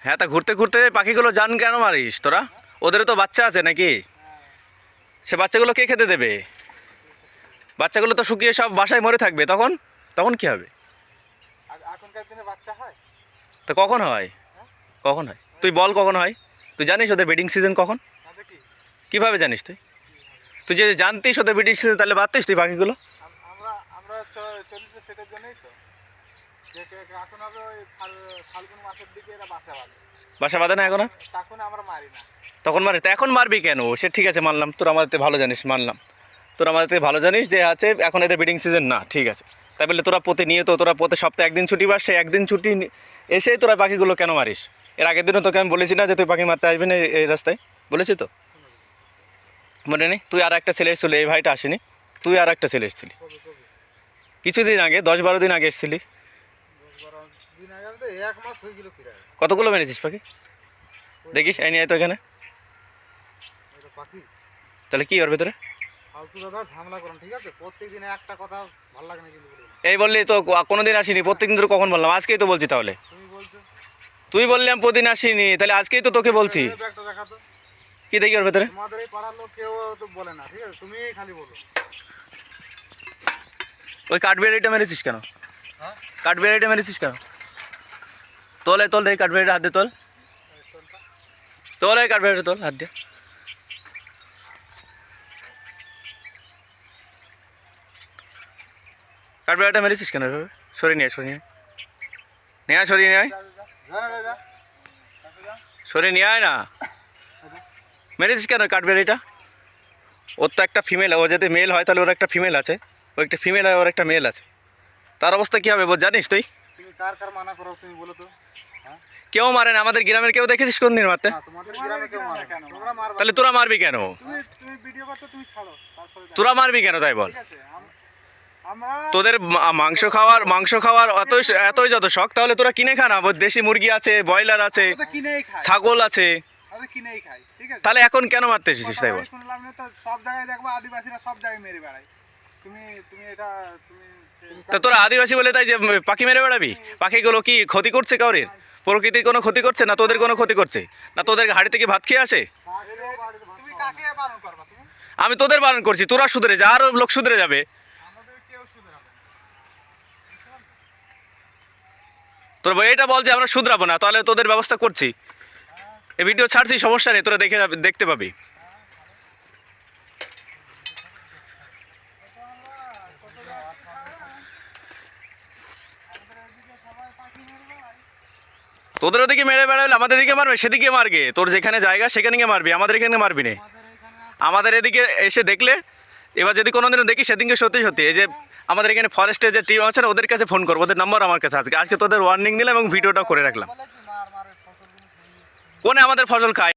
হ্যাঁ, তা ঘুরতে ঘুরতে পাখিগুলো জান কেন মারিস তোরা? ওদেরও তো বাচ্চা আছে নাকি? সে বাচ্চাগুলো কে খেতে দেবে? বাচ্চাগুলো তো শুকিয়ে সব বাসায় মরে থাকবে, তখন তখন কি হবে? তো কখন হয়? কখন হয় তুই বল, কখন হয়? তুই জানিস ওদের ব্রিডিং সিজন কখন? কিভাবে জানিস তুই? তুই যদি জানতিস ওদের ব্রিডিং সিজন, তাহলে বাঁধতিস তুই পাখিগুলো? বাসা বাঁধে না এখন? তখন মারে, তা এখন মারবি কেন? সে ঠিক আছে, মানলাম, তোরা আমাদের ভালো জানিস, মানলাম তোরা আমাদের ভালো জানিস যে আছে এখন এদের ব্রিডিং সিজন না, ঠিক আছে। তাই বলে তোরা তোরা প্রতি সপ্তাহে একদিন ছুটি পাস, সেই একদিন ছুটি এসেই তোরা পাখিগুলো কেন মারিস? এর আগের দিনও তোকে আমি বলেছি না যে তুই পাখি মারতে আসবি না এই রাস্তায়? বলেছি তো, মনে নেই? তুই আর একটা ছেলে এসেছিলি, এই ভাইটা আসেনি, তুই আর একটা ছেলে এসেছিলি কিছুদিন আগে, 10-12 দিন আগে এসেছিলি। কতগুলো মেরেছিস পাখি দেখিস? এই নিয়ে তো এখানে, তাহলে কি ওর ভেতরে? এই বললি তো কোনোদিন আসিনি, প্রত্যেকদিন তো কখন বললাম? আজকেই তো বলছি। তাহলে তুই বললি আমি প্রতিদিন আসিনি, তাহলে আজকেই তো তোকে বলছি। কি দেখি ওর ভেতরে? ওই কাঠবিড়ালিটা মেরেছিস কেন? কাঠবিড়ালিটা মেরেছিস কেন? তোল দেখি কাঠবিড়ালিটা, হাত দিয়ে তোল, এই কাঠবিড়ালিটা তোল হাত দিয়ে। কাঠবিড়ালিটা মেরেছিস কেন? সরিয়ে নিয়ে সরিয়ে আয় না। মেরেছিস কেন কাঠবিড়ালিটা? ওর তো একটা ফিমেল, ও যদি মেল হয় তাহলে ওর একটা ফিমেল আছে, ও একটা ফিমেল হয়, ওর একটা মেল আছে। তার অবস্থা কী হবে জানিস তুই? কেউ মারে না, আমাদের গ্রামের কেউ দেখেছিস কোন দিন মারতে? তাহলে তোরা মারবি কেন? তোরা মারবি কেন তাই বল? তোদের মাংস খাওয়ার এতই যত শখ, তাহলে তোরা কিনে খা না। দেশি মুরগি আছে, ব্রয়লার আছে, ছাগল আছে, তাহলে এখন কেন মারতে এসেছিস তাই বল? তা তোরা আদিবাসী বলে তাই যে পাখি মেরে বেড়াবি? পাখিগুলো কি ক্ষতি করছে কাউরের? প্রকৃতির কোনো ক্ষতি করছে না, তোদের কোনো ক্ষতি করছে না? তোদের হাড়ি থেকে ভাত খেয়ে আসে? আমি তোদের বারণ করছি, তোরা শুধরে যা, আরো লোক শুধরে যাবে। তোর এটা বল যে আমরা শুধরাবো না, তাহলে তোদের ব্যবস্থা করছি, এই ভিডিও ছাড়ছি, সমস্যা নেই, তোরা দেখতে পাবি। তোদের ওদিকে মেরে বেড়ালে আমাদের দিকে মারবে, সেদিকে মারবে। তোর যেখানে জায়গা সেখানে গিয়ে মারবি, আমাদের এখানে মারবি না। আমাদের এদিকে এসে দেখলে, এবার যদি কোনোদিনও দেখি, সেদিনকে সত্যি এই যে আমাদের এখানে ফরেস্টের যে টিম আছে না, ওদের কাছে ফোন করবো, ওদের নাম্বার আমার কাছে আজকে তোদের ওয়ার্নিং নিলাম এবং ভিডিওটাও করে রাখলাম। কোনে আমাদের ফসল খায়?